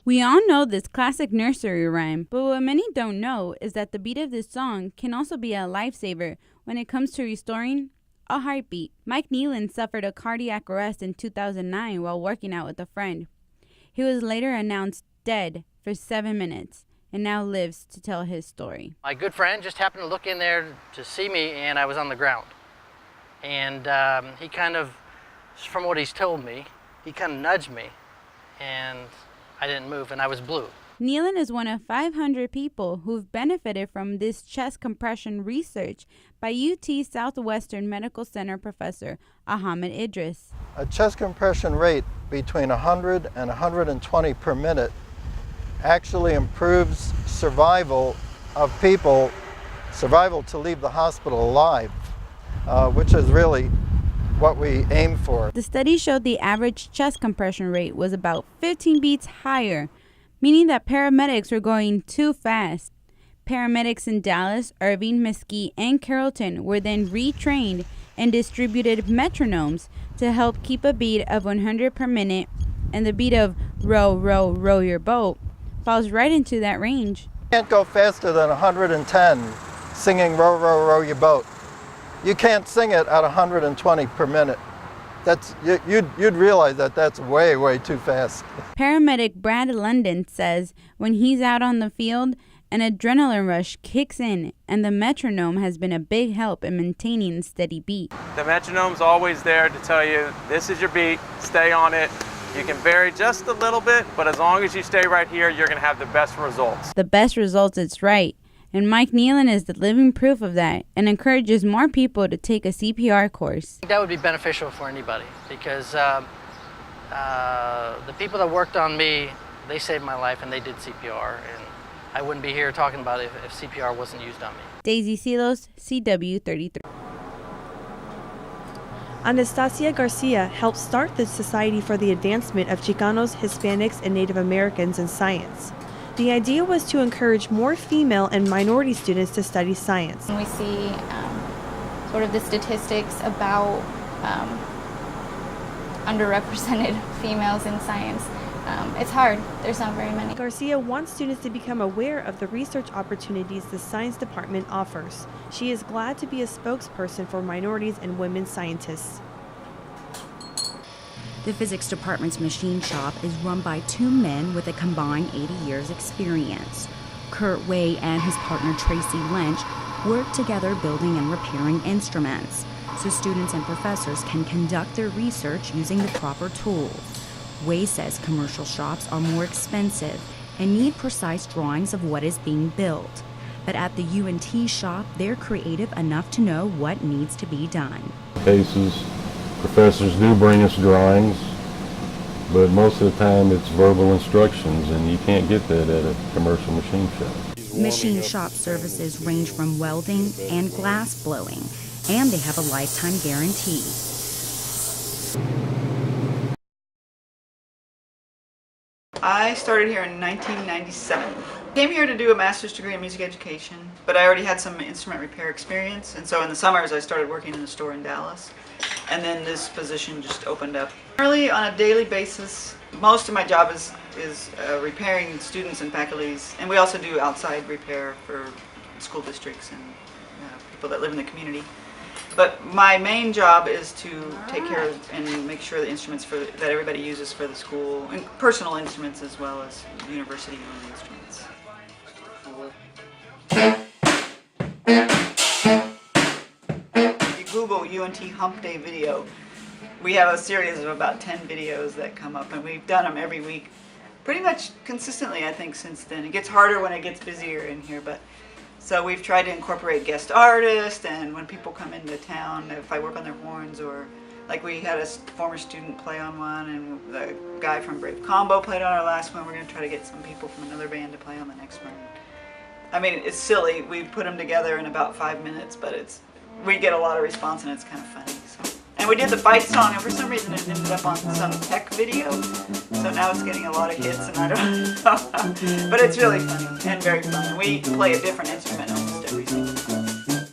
We all know this classic nursery rhyme, but what many don't know is that the beat of this song can also be a lifesaver when it comes to restoring a heartbeat. Mike Nealon suffered a cardiac arrest in 2009 while working out with a friend. He was later announced dead for 7 minutes and now lives to tell his story. My good friend just happened to look in there to see me, and I was on the ground. And he kind of, from what he's told me, he kind of nudged me, and I didn't move, and I was blue. Nealon is one of 500 people who've benefited from this chest compression research by UT Southwestern Medical Center professor Ahmed Idris. A chest compression rate between 100 and 120 per minute actually improves survival of people, survival to leave the hospital alive, which is really what we aim for. The study showed the average chest compression rate was about 15 beats higher, meaning that paramedics were going too fast. Paramedics in Dallas, Irving, Mesquite, and Carrollton were then retrained and distributed metronomes to help keep a beat of 100 per minute, and the beat of row, row, row your boat falls right into that range. You can't go faster than 110 singing row, row, row your boat. You can't sing it at 120 per minute. You'd realize that that's way, way too fast. Paramedic Brad London says when he's out on the field, an adrenaline rush kicks in, and the metronome has been a big help in maintaining a steady beat. The metronome's always there to tell you, this is your beat, stay on it. You can vary just a little bit, but as long as you stay right here, you're going to have the best results. The best results, it's right. And Mike Nealon is the living proof of that and encourages more people to take a CPR course. That would be beneficial for anybody because the people that worked on me, they saved my life and they did CPR, and I wouldn't be here talking about it if CPR wasn't used on me. Daisy Silos, CW33. Anastasia Garcia helped start the Society for the Advancement of Chicanos, Hispanics, and Native Americans in Science. The idea was to encourage more female and minority students to study science. We see sort of the statistics about underrepresented females in science. It's hard. There's not very many. Garcia wants students to become aware of the research opportunities the science department offers. She is glad to be a spokesperson for minorities and women scientists. The physics department's machine shop is run by 2 men with a combined 80 years experience. Kurt Way and his partner Tracy Lynch work together building and repairing instruments so students and professors can conduct their research using the proper tools. Way says commercial shops are more expensive and need precise drawings of what is being built. But at the UNT shop, they're creative enough to know what needs to be done. Cases, professors do bring us drawings, but most of the time it's verbal instructions, and you can't get that at a commercial machine shop. Machine shop services range from welding and glass blowing, and they have a lifetime guarantee. I started here in 1997. Came here to do a master's degree in music education, but I already had some instrument repair experience, and so in the summers I started working in the store in Dallas, and then this position just opened up. Really, on a daily basis, most of my job is repairing students and faculties, and we also do outside repair for school districts and people that live in the community. But my main job is to take care of and make sure the instruments that everybody uses for the school, and personal instruments as well as university-owned instruments. If you Google UNT Hump Day video, we have a series of about 10 videos that come up, and we've done them every week pretty much consistently, I think, since then. It gets harder when it gets busier in here, but so we've tried to incorporate guest artists, and when people come into town, if I work on their horns, or like we had a former student play on one, and the guy from Brave Combo played on our last one. We're going to try to get some people from another band to play on the next one. I mean, it's silly. We put them together in about 5 minutes, but we get a lot of response, and it's kind of funny. So. And we did the fight song, and for some reason it ended up on some tech video, so now it's getting a lot of hits, and I don't know. But it's really funny and very fun. And we play a different instrument almost every single class.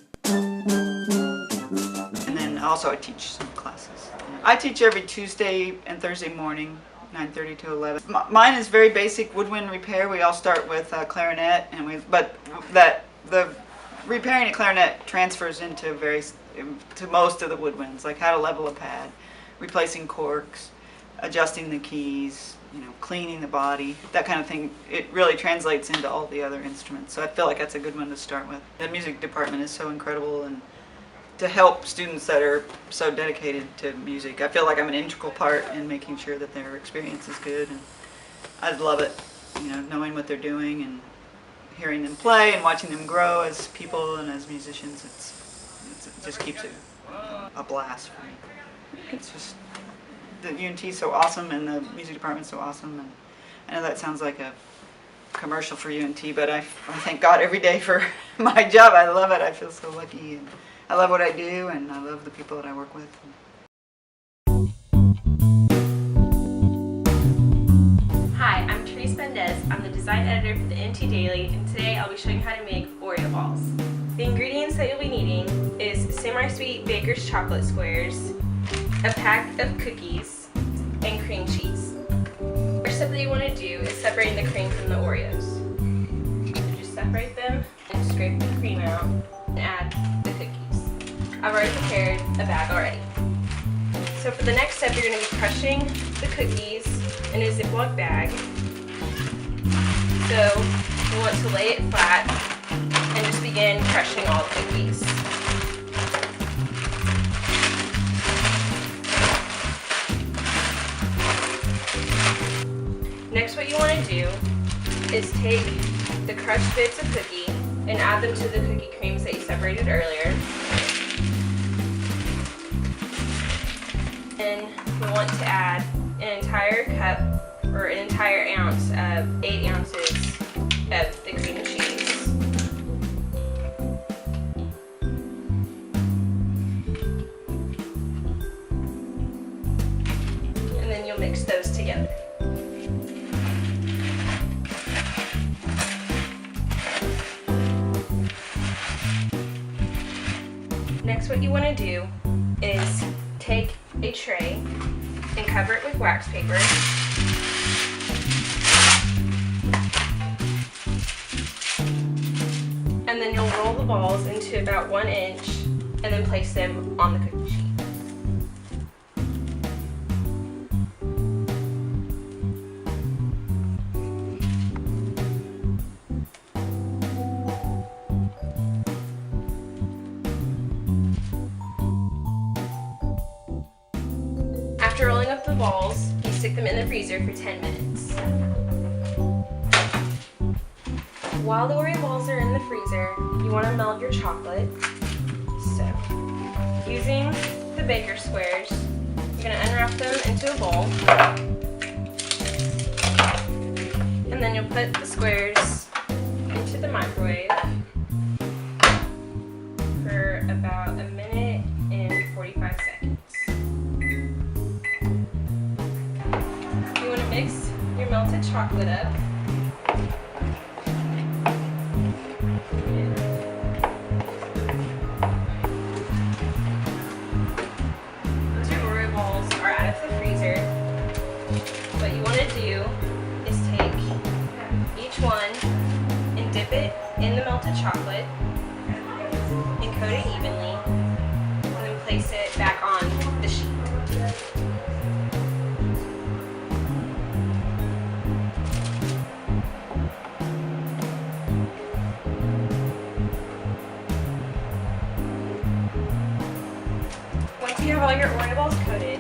And then also I teach some classes. I teach every Tuesday and Thursday morning 9:30 to 11. Mine is very basic woodwind repair. We all start with clarinet, and the repairing a clarinet transfers into to most of the woodwinds, like how to level a pad, replacing corks, adjusting the keys, cleaning the body, that kind of thing. It really translates into all the other instruments. So I feel like that's a good one to start with. The music department is so incredible, and to help students that are so dedicated to music. I feel like I'm an integral part in making sure that their experience is good, and I love it, knowing what they're doing and hearing them play and watching them grow as people and as musicians. It just keeps it a blast for me. It's just, the UNT is so awesome, and the music department is so awesome, and I know that sounds like a commercial for UNT, but I thank God every day for my job. I love it. I feel so lucky, and I love what I do, and I love the people that I work with. Hi, I'm Therese Mendez. I'm the design editor for the NT Daily, and today I'll be showing you how to make Oreo balls. The ingredients that you'll be needing is semi-sweet Baker's chocolate squares, a pack of cookies, and cream cheese. The first step that you want to do is separating the cream from the Oreos. So just separate them and scrape the cream out and add the cookies. I've already prepared a bag already. So for the next step, you're going to be crushing the cookies in a Ziploc bag. So you want to lay it flat and just begin crushing all the cookies. Next, what you want to do is take the crushed bits of cookie and add them to the cookie creams that you separated earlier. And we want to add an entire cup or an entire ounce of 8 ounces of the cream cheese. And then you'll mix those together. Next, what you want to do is take a tray and cover it with wax paper. And then you'll roll the balls into about 1 inch and then place them on the cookie sheet. After rolling up the balls, you stick them in the freezer for 10 minutes. While the Oreo balls are in the freezer, you want to melt your chocolate. So, using the baker squares, you're going to unwrap them into a bowl. And then you'll put the squares into the microwave for about 1 minute and 45 seconds. You want to mix your melted chocolate up. Once your Oreo balls are out of the freezer, what you want to do is take each one and dip it in the melted chocolate and coat it evenly, and then place it back on the sheet. Once you have all your Oreo balls coated,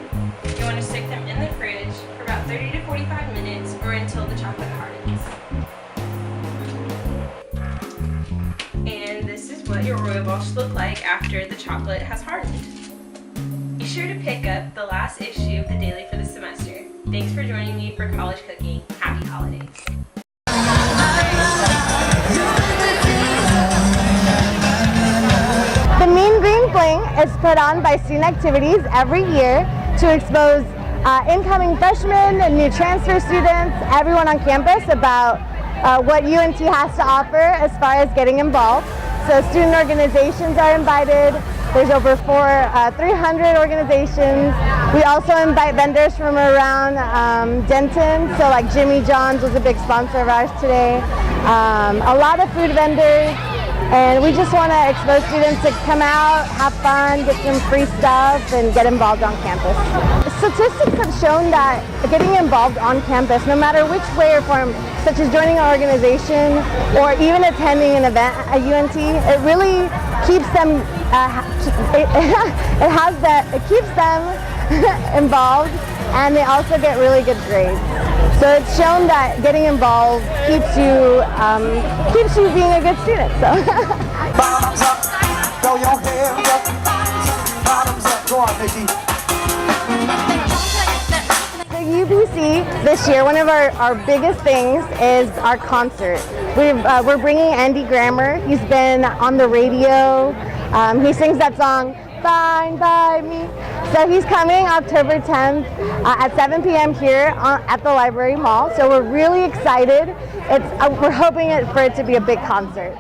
you want to stick them in the fridge for about 30 to 45 minutes or until the chocolate hardens. And this is what your Oreo balls should look like after the chocolate has hardened. Be sure to pick up the last issue of the Daily for the semester. Thanks for joining me for College Cooking. Happy holidays. The Mean Green Fling is put on by Student Activities every year to expose incoming freshmen and new transfer students, everyone on campus, about what UNT has to offer as far as getting involved. So student organizations are invited. There's over 300 organizations. We also invite vendors from around Denton, so like Jimmy John's was a big sponsor of ours today. A lot of food vendors, and we just want to expose students to come out, have fun, get some free stuff, and get involved on campus. Statistics have shown that getting involved on campus, no matter which way or form, such as joining an organization or even attending an event at UNT, it really keeps them it keeps them involved, and they also get really good grades. So it's shown that getting involved keeps you being a good student. So. Bottoms up, throw your hands up. Bottoms up, go on, Mickey. The UBC this year, one of our biggest things is our concert. We're bringing Andy Grammer. He's been on the radio. He sings that song, Fine by Me. So he's coming October 10th at 7 p.m. here at the Library Mall. So we're really excited. We're hoping for it to be a big concert.